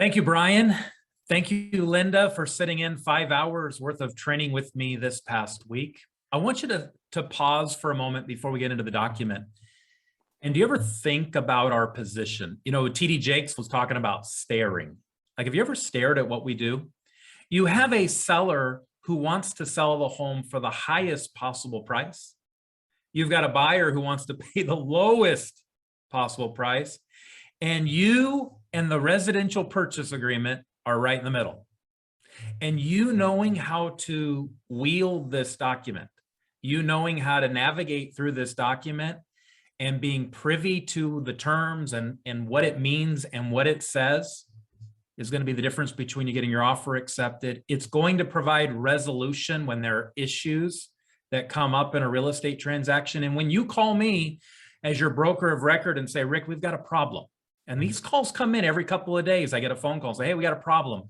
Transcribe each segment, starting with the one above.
Thank you, Brian. Thank you, Linda, for sitting in 5 hours worth of training with me this past week. I want you to pause for a moment before we get into the document. And do you ever think about our position? You know, TD Jakes was talking about staring. Like, have you ever stared at what we do? You have a seller who wants to sell the home for the highest possible price. You've got a buyer who wants to pay the lowest possible price. And you and the residential purchase agreement are right in the middle. And you knowing how to wield this document, you knowing how to navigate through this document and being privy to the terms and what it means and what it says is going to be the difference between you getting your offer accepted. It's going to provide resolution when there are issues that come up in a real estate transaction. And when you call me as your broker of record and say, Rick, we've got a problem. And these calls come in every couple of days. I get a phone call, say, hey, we got a problem.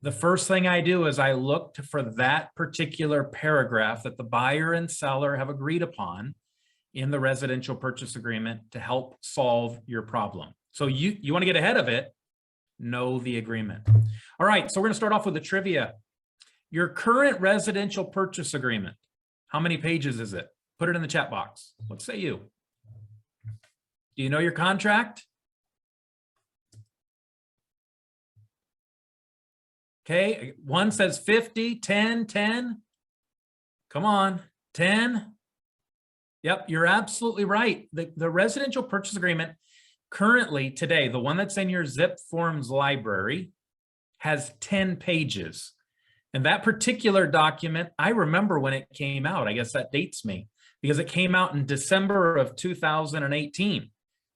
The first thing I do is I look for that particular paragraph that the buyer and seller have agreed upon in the residential purchase agreement to help solve your problem. So you want to get ahead of it, know the agreement. All right, so we're going to start off with the trivia. Your current residential purchase agreement, how many pages is it? Put it in the chat box. What say you? Do you know your contract? Okay, one says 50, 10, 10. Come on, 10. Yep, you're absolutely right. The residential purchase agreement currently today, the one that's in your zip forms library, has 10 pages. And that particular document, I remember when it came out. I guess that dates me because it came out in December of 2018.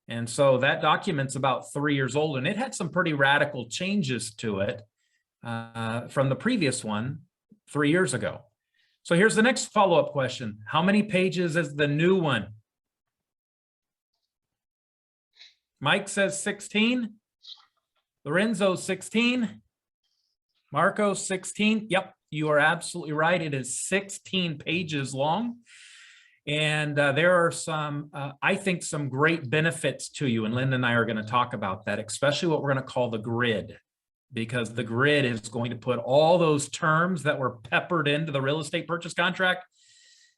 And so that document's about 3 years old, and it had some pretty radical changes to it from the previous one 3 years ago. So here's the next follow-up question. How many pages is the new one? Mike says 16. Lorenzo, 16. Marco, 16. Yep, you are absolutely right. It is 16 pages long. And there are some, I think, some great benefits to you. And Linda and I are going to talk about that, especially what we're going to call the grid, because the grid is going to put all those terms that were peppered into the real estate purchase contract,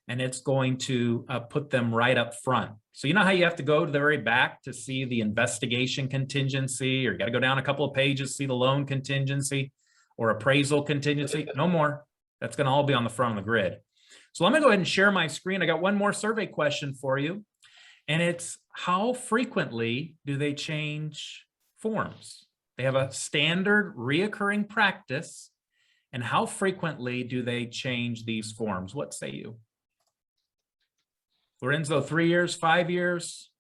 and it's going to put them right up front. So you know how you have to go to the very back to see the investigation contingency, or you got to go down a couple of pages, see the loan contingency or appraisal contingency? No more. That's going to all be on the front of the grid. So let me go ahead and share my screen. I got one more survey question for you, and it's how frequently do they change forms? They have a standard reoccurring practice, and how frequently do they change these forms? What say you? Lorenzo, 3 years, 5 years?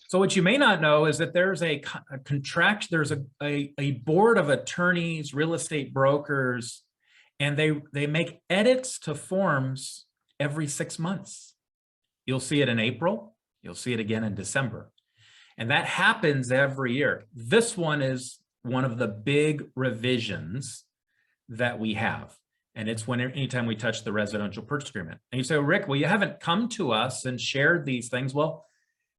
So what you may not know is that there's a contract, there's a board of attorneys, real estate brokers, and they make edits to forms every 6 months. You'll see it in April. You'll see it again in December. And that happens every year. This one is one of the big revisions that we have. And it's anytime we touch the residential purchase agreement. And you say, Rick, well, you haven't come to us and shared these things. Well,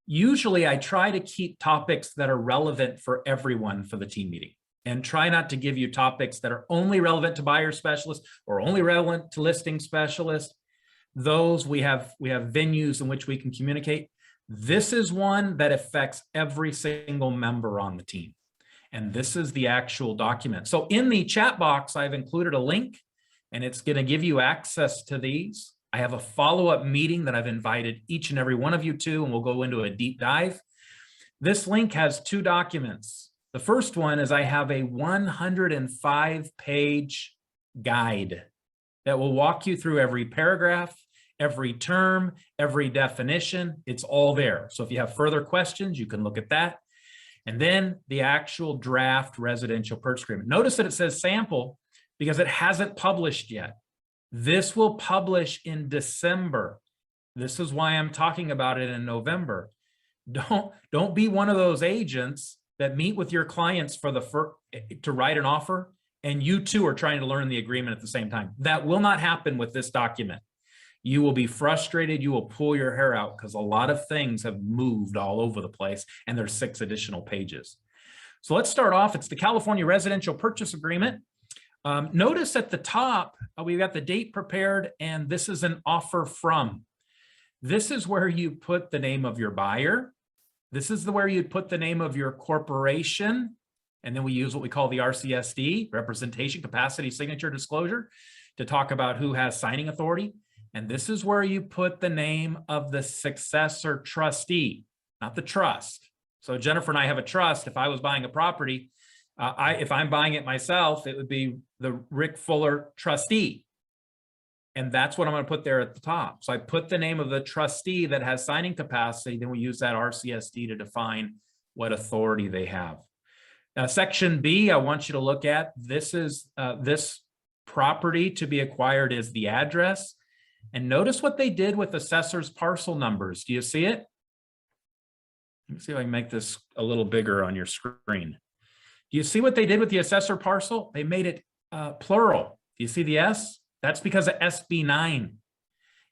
usually I try to keep topics that are relevant for everyone for the team meeting, and try not to give you topics that are only relevant to buyer specialists or only relevant to listing specialists. Those we have venues in which we can communicate. This is one that affects every single member on the team. And this is the actual document. So in the chat box, I've included a link, and it's going to give you access to these. I have a follow-up meeting that I've invited each and every one of you to, and we'll go into a deep dive. This link has 2 documents. The first one is I have a 105-page guide that will walk you through every paragraph, every term, every definition. It's all there. So if you have further questions, you can look at that. And then the actual draft residential purchase agreement. Notice that it says sample because it hasn't published yet. This will publish in December. This is why I'm talking about it in November. Don't be one of those agents that meet with your clients to write an offer, and you two are trying to learn the agreement at the same time. That will not happen with this document. You will be frustrated. You will pull your hair out because a lot of things have moved all over the place, and there's 6 additional pages. So let's start off. It's the California Residential Purchase Agreement. Notice at the top, we've got the date prepared, and this is an offer from. This is where you put the name of your buyer. This is where you'd put the name of your corporation. And then we use what we call the RCSD, representation, capacity, signature, disclosure, to talk about who has signing authority. And this is where you put the name of the successor trustee, not the trust. So Jennifer and I have a trust. If I was buying a property, if I'm buying it myself, it would be the Rick Fuller trustee. And that's what I'm going to put there at the top. So I put the name of the trustee that has signing capacity. Then we use that RCSD to define what authority they have. Now, section B, I want you to look at. This is this property to be acquired is the address. And notice what they did with assessor's parcel numbers. Do you see it? Let me see if I can make this a little bigger on your screen. Do you see what they did with the assessor parcel? They made it plural. Do you see the S? That's because of SB9.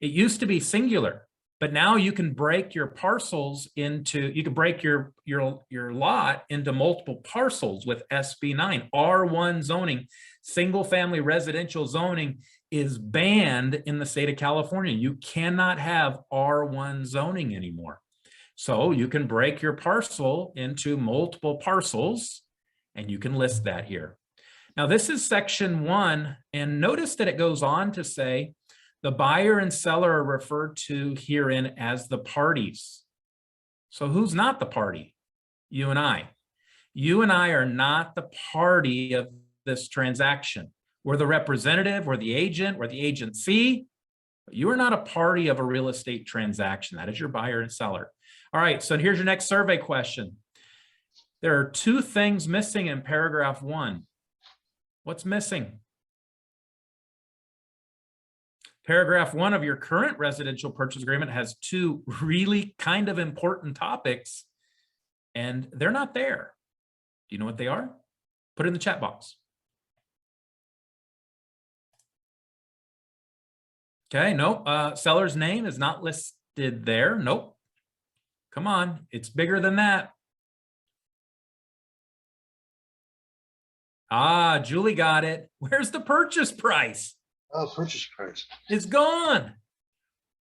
It used to be singular, but now you can break your parcels into, you can break your lot into multiple parcels with SB9. R1 zoning, single family residential zoning, is banned in the state of California. You cannot have R1 zoning anymore. So you can break your parcel into multiple parcels, and you can list that here. Now, this is section 1, and notice that it goes on to say the buyer and seller are referred to herein as the parties. So who's not the party? You and I. You and I are not the party of this transaction. We're the representative, we're the agent, we're the agency. You are not a party of a real estate transaction. That is your buyer and seller. All right, so here's your next survey question. There are 2 things missing in paragraph 1. What's missing? Paragraph 1 of your current residential purchase agreement has 2 really kind of important topics, and they're not there. Do you know what they are? Put it in the chat box. Okay, no, seller's name is not listed there. Nope. Come on, it's bigger than that. Ah, Julie got it. Where's the purchase price? Oh, purchase price. It's gone.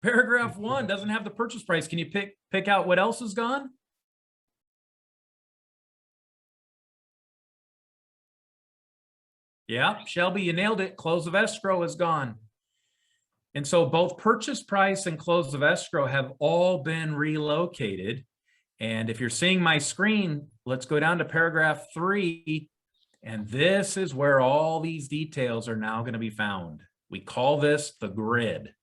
Paragraph 1 doesn't have the purchase price. Can you pick out what else is gone? Yeah, Shelby, you nailed it. Close of escrow is gone. And so both purchase price and close of escrow have all been relocated. And if you're seeing my screen, let's go down to paragraph 3. And this is where all these details are now going to be found. We call this the grid.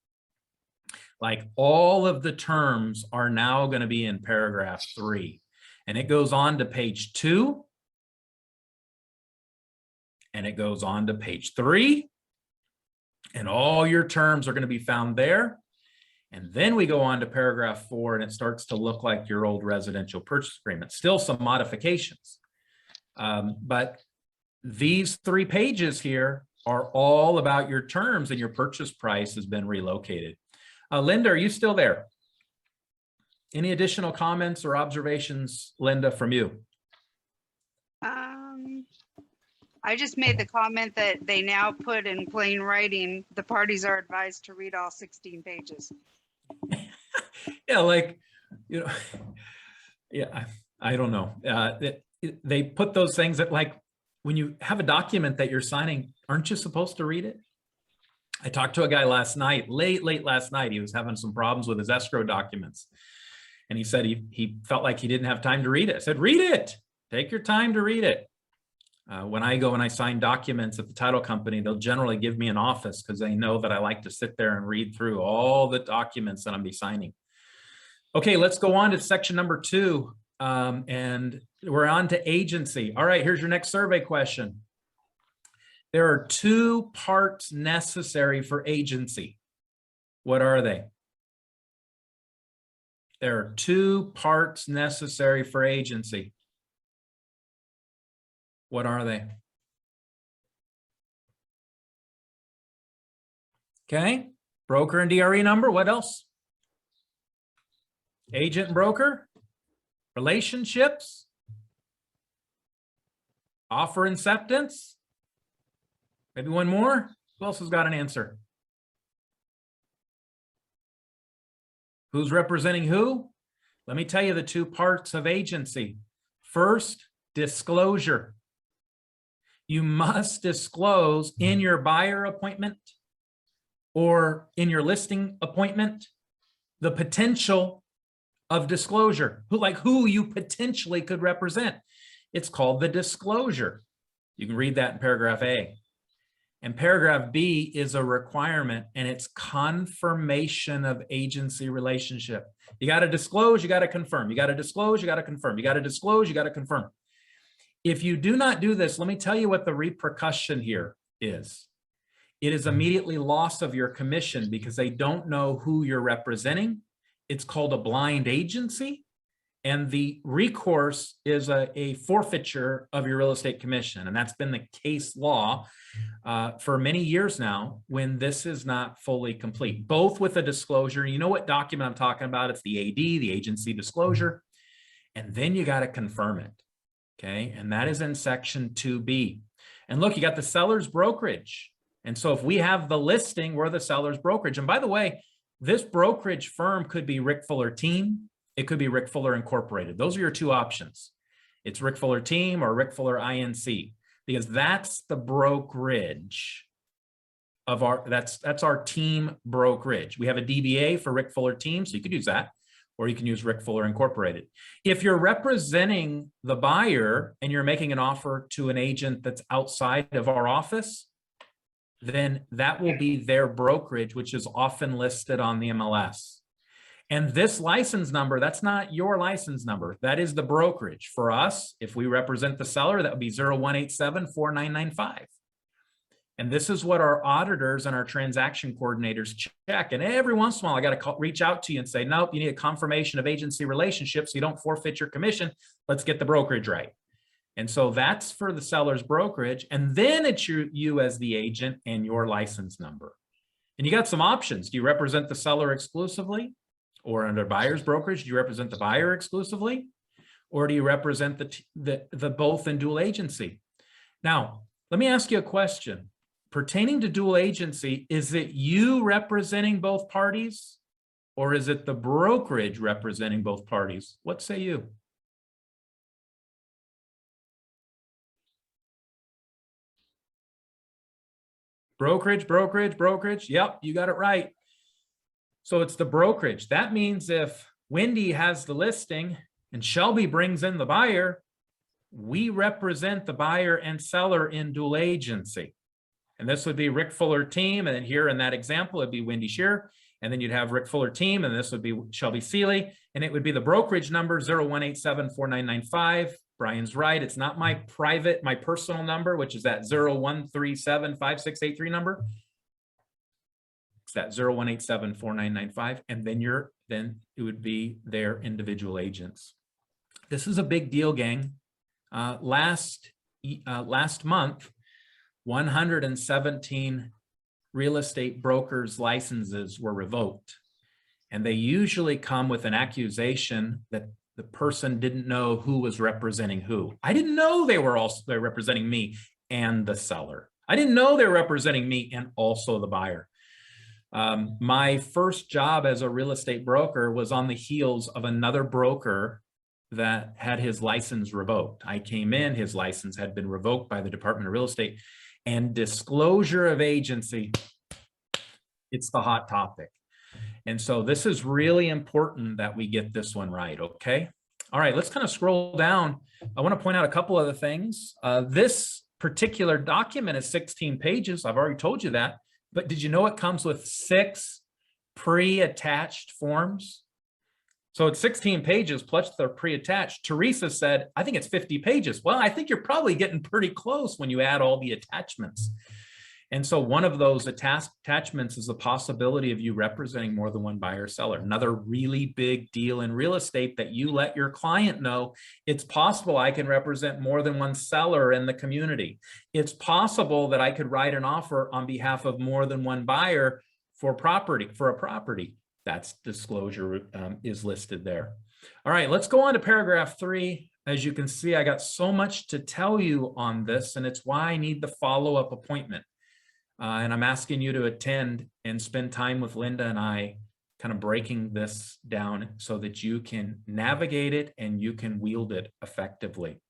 Like all of the terms are now going to be in paragraph 3. And it goes on to page 2. And it goes on to page 3. And all your terms are going to be found there. And then we go on to paragraph 4, and it starts to look like your old residential purchase agreement. Still some modifications. But these 3 pages here are all about your terms, and your purchase price has been relocated. Linda, are you still there? Any additional comments or observations, Linda, from you? I just made the comment that they now put in plain writing, the parties are advised to read all 16 pages. Yeah, like, you know, yeah, I don't know. They put those things that, like, when you have a document that you're signing, aren't you supposed to read it? I talked to a guy last night, late last night. He was having some problems with his escrow documents. And he said he felt like he didn't have time to read it. I said, read it. Take your time to read it. When I go and I sign documents at the title company, they'll generally give me an office because they know that I like to sit there and read through all the documents that I'm be signing. Okay, let's go on to section number 2. And we're on to agency. All right, here's your next survey question. There are 2 parts necessary for agency. What are they? There are 2 parts necessary for agency. What are they? Okay, Broker and DRE number. What else? Agent and broker. Relationships. Offer acceptance. Maybe one more. Who else has got an answer? Who's representing who? Let me tell you the two parts of agency. First, disclosure. You must disclose in your buyer appointment or in your listing appointment the potential of disclosure, who you potentially could represent. It's called the disclosure. You can read that in paragraph A. And paragraph B is a requirement, and it's confirmation of agency relationship. You got to disclose, you got to confirm. You got to disclose, you got to confirm. You got to disclose, you got to confirm. If you do not do this, let me tell you what the repercussion here is. It is immediately loss of your commission because they don't know who you're representing. It's called a blind agency. And the recourse is a forfeiture of your real estate commission. And that's been the case law for many years now when this is not fully complete, both with a disclosure. You know what document I'm talking about? It's the AD, the agency disclosure. And then you got to confirm it. Okay. And that is in section 2B. And look, you got the seller's brokerage. And so if we have the listing, we're the seller's brokerage. And by the way, this brokerage firm could be Rick Fuller Team. It could be Rick Fuller Incorporated. Those are your two options. It's Rick Fuller Team or Rick Fuller INC, because that's the brokerage of that's our team brokerage. We have a DBA for Rick Fuller Team, so you could use that, or you can use Rick Fuller Incorporated. If you're representing the buyer and you're making an offer to an agent that's outside of our office, then that will be their brokerage, which is often listed on the MLS. And this license number, that's not your license number. That is the brokerage. For us, if we represent the seller, that would be 0187-4995. And this is what our auditors and our transaction coordinators check. And every once in a while, I got to reach out to you and say, nope, you need a confirmation of agency relationship so you don't forfeit your commission. Let's get the brokerage right. And so that's for the seller's brokerage. And then it's you as the agent and your license number. And you got some options. Do you represent the seller exclusively? Or under buyer's brokerage, do you represent the buyer exclusively? Or do you represent the both in dual agency? Now, let me ask you a question. Pertaining to dual agency, is it you representing both parties? Or is it the brokerage representing both parties? What say you? Brokerage, brokerage, brokerage. Yep, you got it right. So it's the brokerage. That means if Wendy has the listing and Shelby brings in the buyer, we represent the buyer and seller in dual agency. And this would be Rick Fuller Team. And then here in that example, it'd be Wendy Shear. And then you'd have Rick Fuller Team. And this would be Shelby Seeley. And it would be the brokerage number 0187-4995. Brian's right. It's not my personal number, which is that 0137-5683 number. That 0187-4995, and then it would be their individual agents. This is a big deal, gang. Last month, 117 real estate brokers' licenses were revoked, and they usually come with an accusation that the person didn't know who was representing who. I didn't know they're representing me and the seller. I didn't know they were representing me and also the buyer. My first job as a real estate broker was on the heels of another broker that had his license revoked. I came in, his license had been revoked by the Department of Real Estate, and disclosure of agency, it's the hot topic. And so this is really important that we get this one right, okay? All right, let's kind of scroll down. I want to point out a couple other things. This particular document is 16 pages. I've already told you that. But did you know it comes with 6 pre-attached forms? So it's 16 pages plus they're pre-attached. Teresa said, I think it's 50 pages. Well, I think you're probably getting pretty close when you add all the attachments. And so one of those attachments is the possibility of you representing more than one buyer or seller. Another really big deal in real estate that you let your client know, it's possible I can represent more than one seller in the community. It's possible that I could write an offer on behalf of more than one buyer for a property. That's disclosure is listed there. All right, let's go on to paragraph 3. As you can see, I got so much to tell you on this, and it's why I need the follow-up appointment. And I'm asking you to attend and spend time with Linda and I kind of breaking this down so that you can navigate it and you can wield it effectively.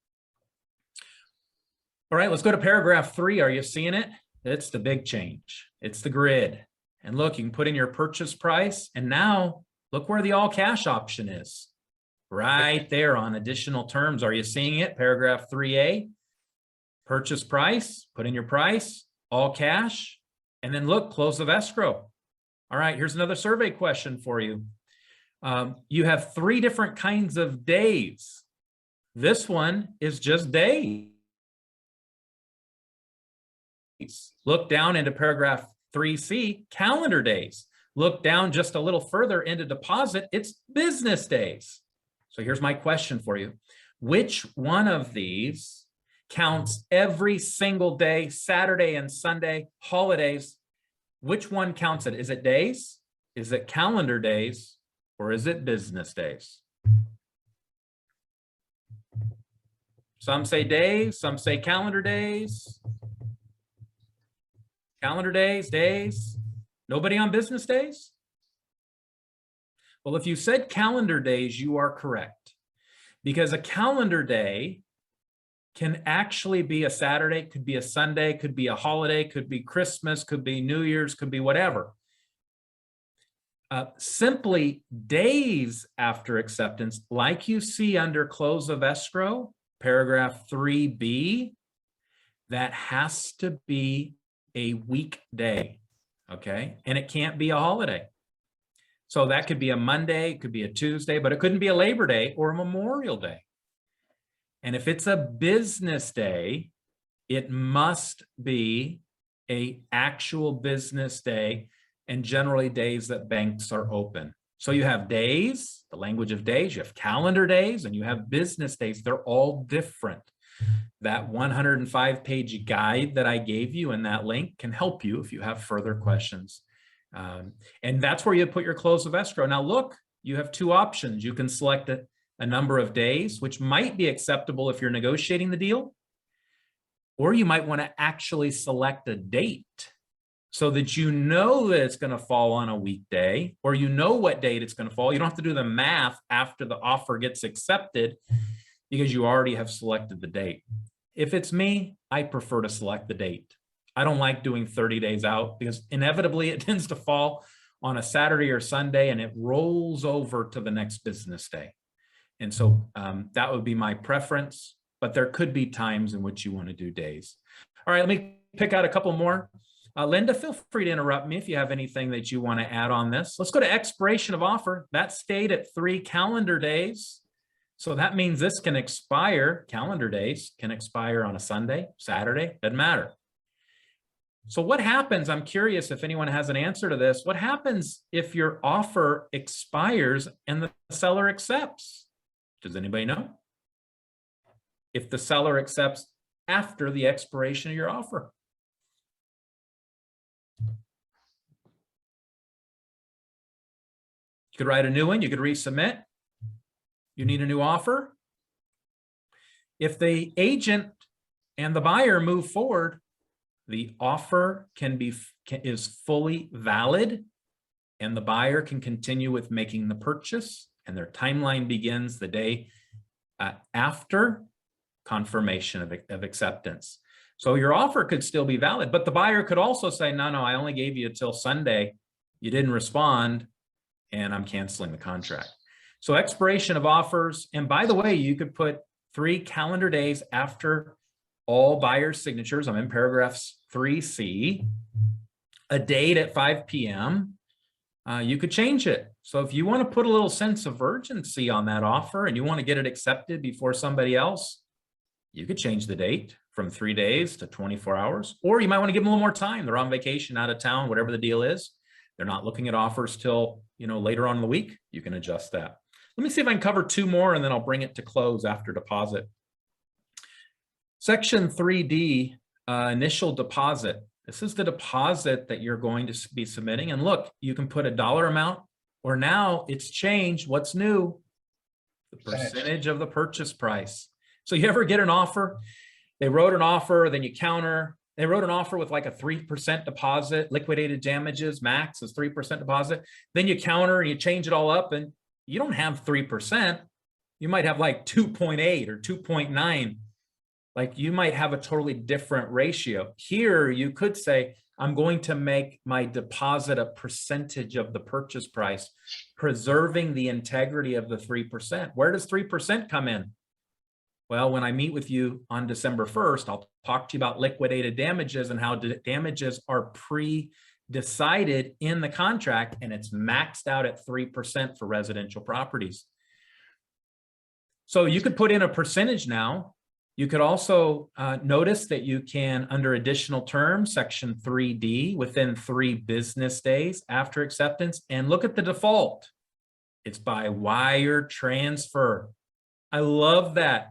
All right, let's go to paragraph 3. Are you seeing it? It's the big change. It's the grid. And look, you can put in your purchase price, and now look where the all cash option is. Right there on additional terms. Are you seeing it? Paragraph 3A, purchase price, put in your price, all cash, and then look, close of escrow. All right, here's another survey question for you. You have 3 different kinds of days. This one is just days. Look down into paragraph 3C, calendar days. Look down just a little further into deposit, it's business days. So here's my question for you. Which one of these counts every single day, Saturday and Sunday, holidays? Which one counts it? Is it days? Is it calendar days? Or is it business days? Some say days, some say calendar days. Calendar days, days. Nobody on business days? Well, if you said calendar days, you are correct. Because a calendar day can actually be a Saturday, could be a Sunday, could be a holiday, could be Christmas, could be New Year's, could be whatever. Simply days after acceptance, like you see under close of escrow, paragraph 3B, that has to be a weekday, okay? And it can't be a holiday. So that could be a Monday, it could be a Tuesday, but it couldn't be a Labor Day or a Memorial Day. And if it's a business day, it must be an actual business day, and generally days that banks are open. So you have days, the language of days, you have calendar days, and you have business days. They're all different. That 105-page guide that I gave you in that link can help you if you have further questions. And that's where you put your close of escrow. Now look, you have 2 options. You can select a number of days, which might be acceptable if you're negotiating the deal, or you might want to actually select a date so that you know that it's going to fall on a weekday, or you know what date it's going to fall. You don't have to do the math after the offer gets accepted because you already have selected the date. If it's me, I prefer to select the date. I don't like doing 30 days out because inevitably it tends to fall on a Saturday or Sunday and it rolls over to the next business day. And so that would be my preference, but there could be times in which you want to do days. All right, let me pick out a couple more. Linda, feel free to interrupt me if you have anything that you want to add on this. Let's go to expiration of offer. That stayed at 3 calendar days. So that means this can expire, calendar days can expire on a Sunday, Saturday, doesn't matter. So what happens, I'm curious if anyone has an answer to this, what happens if your offer expires and the seller accepts? Does anybody know? If the seller accepts after the expiration of your offer. You could write a new one, you could resubmit. You need a new offer. If the agent and the buyer move forward, the offer is fully valid and the buyer can continue with making the purchase, and their timeline begins the day after confirmation of acceptance. So your offer could still be valid, but the buyer could also say, no, I only gave you till Sunday. You didn't respond and I'm canceling the contract. So expiration of offers. And by the way, you could put 3 calendar days after all buyers' signatures. I'm in paragraphs 3C, a date at 5 p.m. You could change it. So if you want to put a little sense of urgency on that offer and you want to get it accepted before somebody else, you could change the date from 3 days to 24 hours, or you might want to give them a little more time. They're on vacation, out of town, whatever the deal is. They're not looking at offers till, later on in the week. You can adjust that. Let me see if I can cover 2 more and then I'll bring it to close after deposit. Section 3D, initial deposit. This is the deposit that you're going to be submitting. And look, you can put a dollar amount, or now it's changed. What's new? The percentage of the purchase price. So you ever get an offer? They wrote an offer, then you counter. They wrote an offer with like a 3% deposit, liquidated damages, max is 3% deposit. Then you counter and you change it all up and you don't have 3%. You might have like 2.8 or 2.9. Like you might have a totally different ratio. Here, you could say, I'm going to make my deposit a percentage of the purchase price, preserving the integrity of the 3%. Where does 3% come in? Well, when I meet with you on December 1st, I'll talk to you about liquidated damages and how damages are pre-decided in the contract, and it's maxed out at 3% for residential properties. So you could put in a percentage now. You could also notice that you can, under additional terms, section 3D, within 3 business days after acceptance, and look at the default. It's by wire transfer. I love that,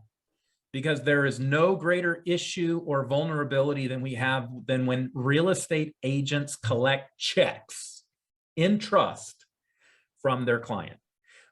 because there is no greater issue or vulnerability than we have than when real estate agents collect checks in trust from their client.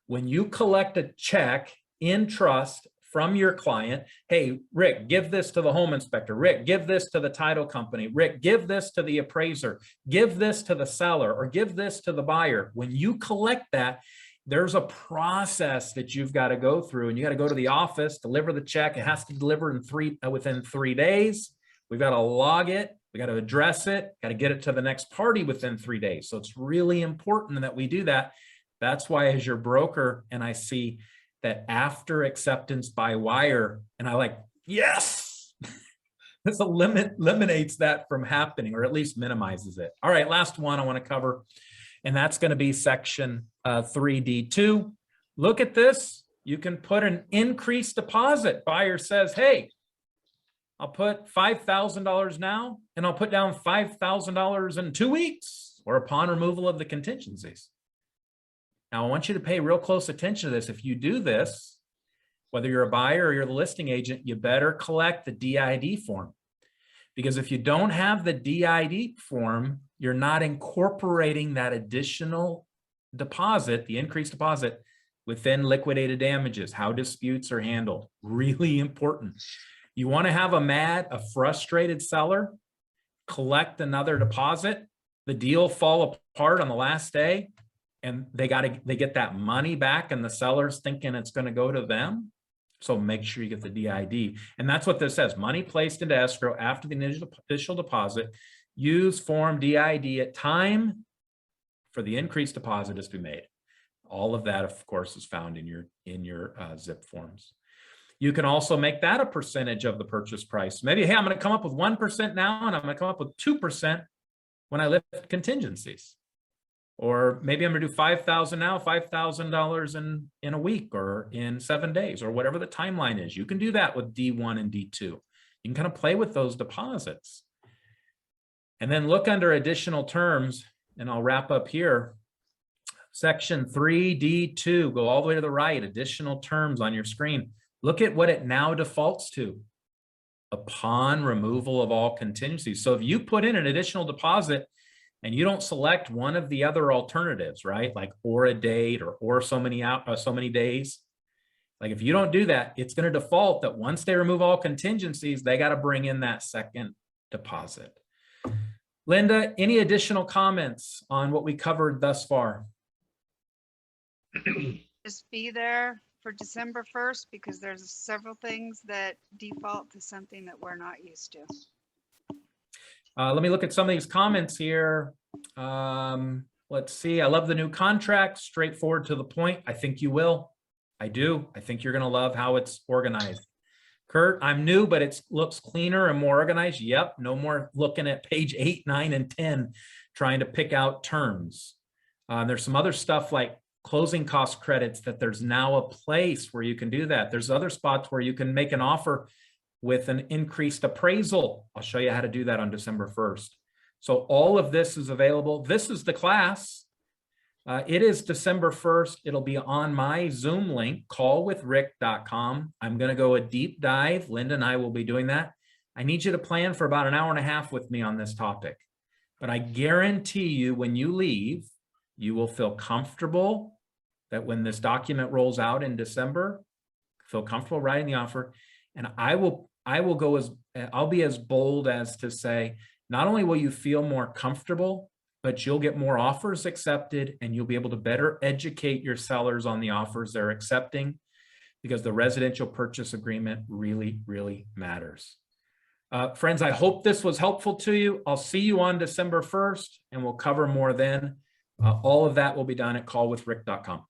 When you collect a check in trust from your client, hey, Rick, give this to the home inspector. Rick, give this to the title company. Rick, give this to the appraiser. Give this to the seller, or give this to the buyer. When you collect that, there's a process that you've got to go through, and you got to go to the office, deliver the check. It has to deliver in within 3 days. We've got to log it. We got to address it, got to get it to the next party within 3 days. So it's really important that we do that. That's why, as your broker, and I see that after acceptance by wire, and I like, yes, this eliminates that from happening, or at least minimizes it. All right, last one I want to cover, and that's going to be section 3D2. Look at this. You can put an increased deposit. Buyer says, hey, I'll put $5,000 now, and I'll put down $5,000 in 2 weeks, or upon removal of the contingencies. Now, I want you to pay real close attention to this. If you do this, whether you're a buyer or you're the listing agent, you better collect the DID form. Because if you don't have the DID form, you're not incorporating that additional deposit, the increased deposit, within liquidated damages, how disputes are handled. Really important. You want to have a frustrated seller collect another deposit, the deal fall apart on the last day, and they get that money back, and the seller's thinking it's going to go to them. So make sure you get the DID. And that's what this says. Money placed into escrow after the initial deposit. Use form DID at time for the increased deposit is to be made. All of that, of course, is found in your zip forms. You can also make that a percentage of the purchase price. Maybe, hey, I'm going to come up with 1% now, and I'm going to come up with 2% when I lift contingencies. Or maybe I'm going to do $5,000 now, $5,000 in a week, or in 7 days, or whatever the timeline is. You can do that with D1 and D2. You can kind of play with those deposits. And then look under additional terms, and I'll wrap up here. Section 3D2, go all the way to the right, additional terms on your screen. Look at what it now defaults to. Upon removal of all contingencies. So if you put in an additional deposit and you don't select one of the other alternatives, right? Like, or a date, or so many days. Like, if you don't do that, it's going to default that once they remove all contingencies, they got to bring in that second deposit. Linda, any additional comments on what we covered thus far? Just be there for December 1st, because there's several things that default to something that we're not used to. Let me look at some of these comments here. Let's see. I love the new contract, straightforward to the point. I think you will. I do. I think you're going to love how it's organized. Kurt, I'm new, but it looks cleaner and more organized. Yep. No more looking at page 8, 9, and 10, trying to pick out terms. There's some other stuff like closing cost credits that there's now a place where you can do that. There's other spots where you can make an offer with an increased appraisal. I'll show you how to do that on December 1st. So all of this is available. This is the class. It is December 1st. It'll be on my Zoom link, callwithrick.com. I'm going to go a deep dive. Linda and I will be doing that. I need you to plan for about an hour and a half with me on this topic. But I guarantee you, when you leave, you will feel comfortable that when this document rolls out in December, feel comfortable writing the offer. And I'll be as bold as to say, not only will you feel more comfortable, but you'll get more offers accepted and you'll be able to better educate your sellers on the offers they're accepting, because the residential purchase agreement really, really matters. Friends, I hope this was helpful to you. I'll see you on December 1st and we'll cover more then. All of that will be done at callwithrick.com.